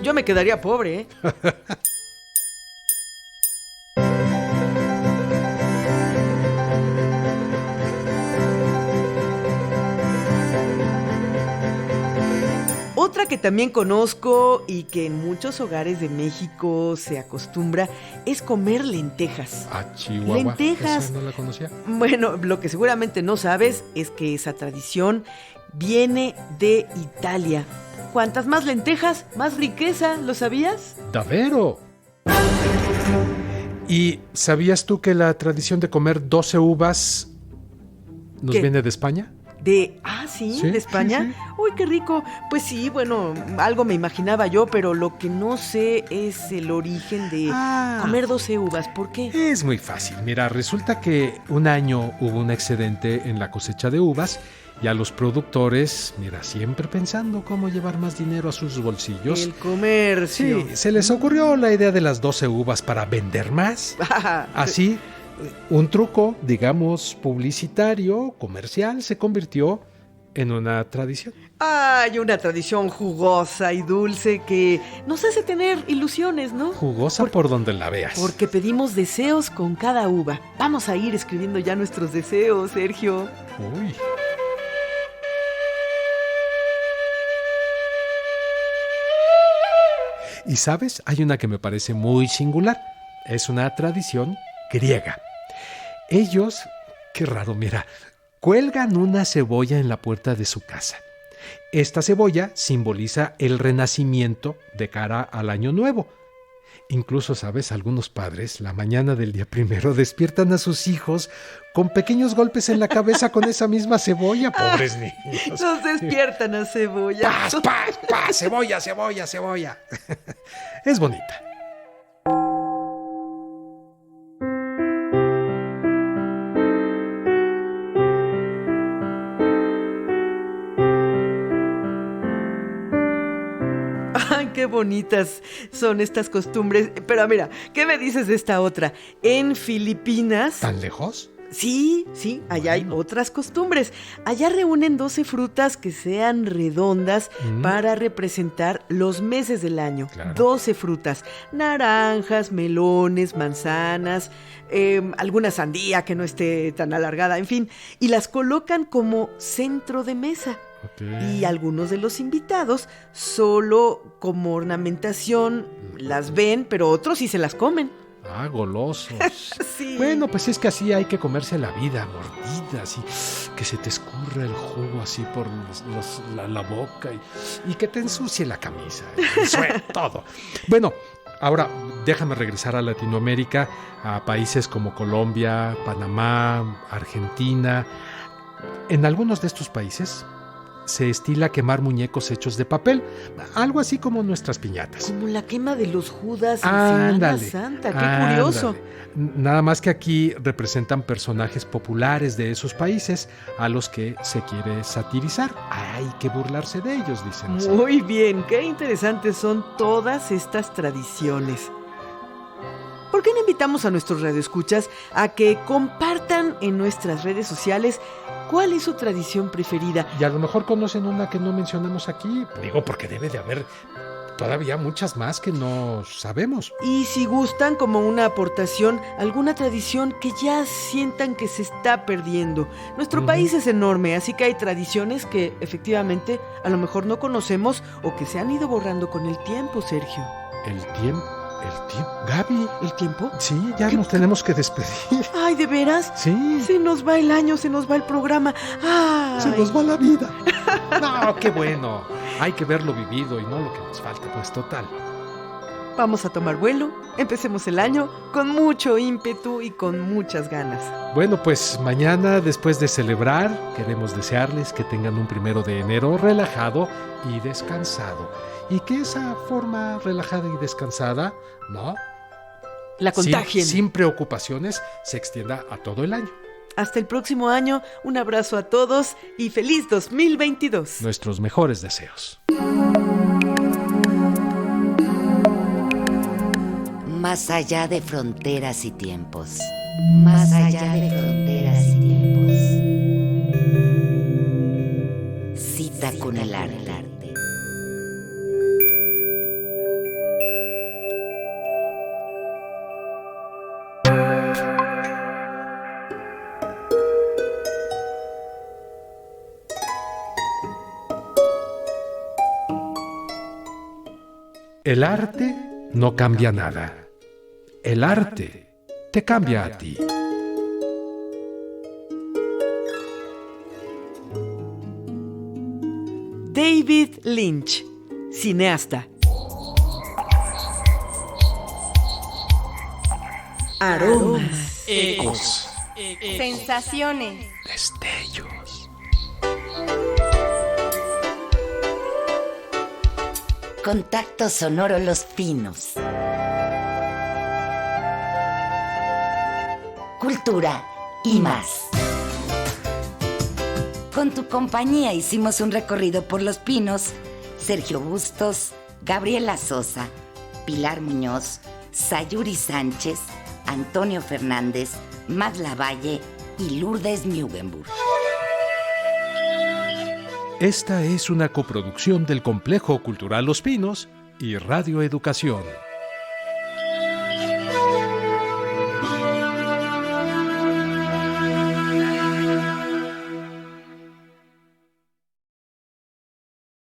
yo me quedaría pobre, ¿eh? Otra que también conozco y que en muchos hogares de México se acostumbra es comer lentejas. Ah, Chihuahua. Lentejas. Esa no la conocía. Bueno, lo que seguramente no sabes es que esa tradición viene de Italia. Cuantas más lentejas, más riqueza, ¿lo sabías? ¡Davero! ¿Y sabías tú que la tradición de comer 12 uvas nos viene de España? ¿Sí? ¿De España? Sí. Uy, qué rico. Pues sí, bueno, algo me imaginaba yo, pero lo que no sé es el origen de comer 12 uvas. ¿Por qué? Es muy fácil. Mira, resulta que un año hubo un excedente en la cosecha de uvas y a los productores, mira, siempre pensando cómo llevar más dinero a sus bolsillos. El comercio. Sí, se les ocurrió la idea de las 12 uvas para vender más. Así, un truco, digamos, publicitario, comercial, se convirtió en una tradición. Ay, una tradición jugosa y dulce que nos hace tener ilusiones, ¿no? Jugosa por donde la veas. Porque pedimos deseos con cada uva. Vamos a ir escribiendo ya nuestros deseos, Sergio. Uy. ¿Y sabes? Hay una que me parece muy singular. es una tradición griega. Ellos, qué raro, mira, cuelgan una cebolla en la puerta de su casa. Esta cebolla simboliza el renacimiento de cara al año nuevo. Incluso, ¿sabes? Algunos padres, la mañana del día 1, despiertan a sus hijos con pequeños golpes en la cabeza con esa misma cebolla. Pobres niños. Nos despiertan a cebolla. ¡Paz, paz, paz! ¡Cebolla, cebolla, cebolla! Es bonita. Qué bonitas son estas costumbres. Pero mira, ¿qué me dices de esta otra? En Filipinas... ¿Tan lejos? Sí, allá hay otras costumbres. Allá reúnen 12 frutas que sean redondas para representar los meses del año. Claro. 12 frutas, naranjas, melones, manzanas, alguna sandía que no esté tan alargada, en fin. Y las colocan como centro de mesa. Okay. Y algunos de los invitados solo como ornamentación las ven, pero otros sí se las comen. Ah, golosos. Sí. Bueno, pues es que así hay que comerse la vida, mordidas, y que se te escurra el jugo así por la boca y que te ensucie la camisa, el suéter, todo. Bueno, ahora déjame regresar a Latinoamérica, a países como Colombia, Panamá, Argentina. En algunos de estos países se estila quemar muñecos hechos de papel, algo así como nuestras piñatas. Como la quema de los Judas en Semana Santa, qué curioso. Nada más que aquí representan personajes populares de esos países a los que se quiere satirizar. Hay que burlarse de ellos, dicen así. Muy bien, qué interesantes son todas estas tradiciones. ¿Por qué no invitamos a nuestros radioescuchas a que compartan en nuestras redes sociales cuál es su tradición preferida? Y a lo mejor conocen una que no mencionamos aquí, digo, porque debe de haber todavía muchas más que no sabemos. Y si gustan, como una aportación, alguna tradición que ya sientan que se está perdiendo. Nuestro país es enorme, así que hay tradiciones que efectivamente a lo mejor no conocemos o que se han ido borrando con el tiempo, Sergio. El tiempo. Gaby. ¿El tiempo? Sí, ya nos tenemos que despedir. Ay, ¿de veras? Sí. Se nos va el año, se nos va el programa. Ay. Se nos va la vida. No, qué bueno. Hay que ver lo vivido y no lo que nos falta, pues total. Vamos a tomar vuelo, empecemos el año con mucho ímpetu y con muchas ganas. Bueno, pues mañana, después de celebrar, queremos desearles que tengan un 1 de enero relajado y descansado. Y que esa forma relajada y descansada, ¿no? La contagien. Sin preocupaciones, se extienda a todo el año. Hasta el próximo año, un abrazo a todos y feliz 2022. Nuestros mejores deseos. Más allá de fronteras y tiempos. Más allá de fronteras y tiempos. Cita con el arte. El arte no cambia nada. El arte te cambia a ti. David Lynch, cineasta. Aromas. Ecos. Sensaciones. Destellos. Contacto sonoro Los Pinos. Cultura y más. Con tu compañía hicimos un recorrido por Los Pinos. Sergio Bustos, Gabriela Sosa, Pilar Muñoz, Sayuri Sánchez, Antonio Fernández, Magla Valle y Lourdes Mugenburg. Esta es una coproducción del Complejo Cultural Los Pinos y Radio Educación.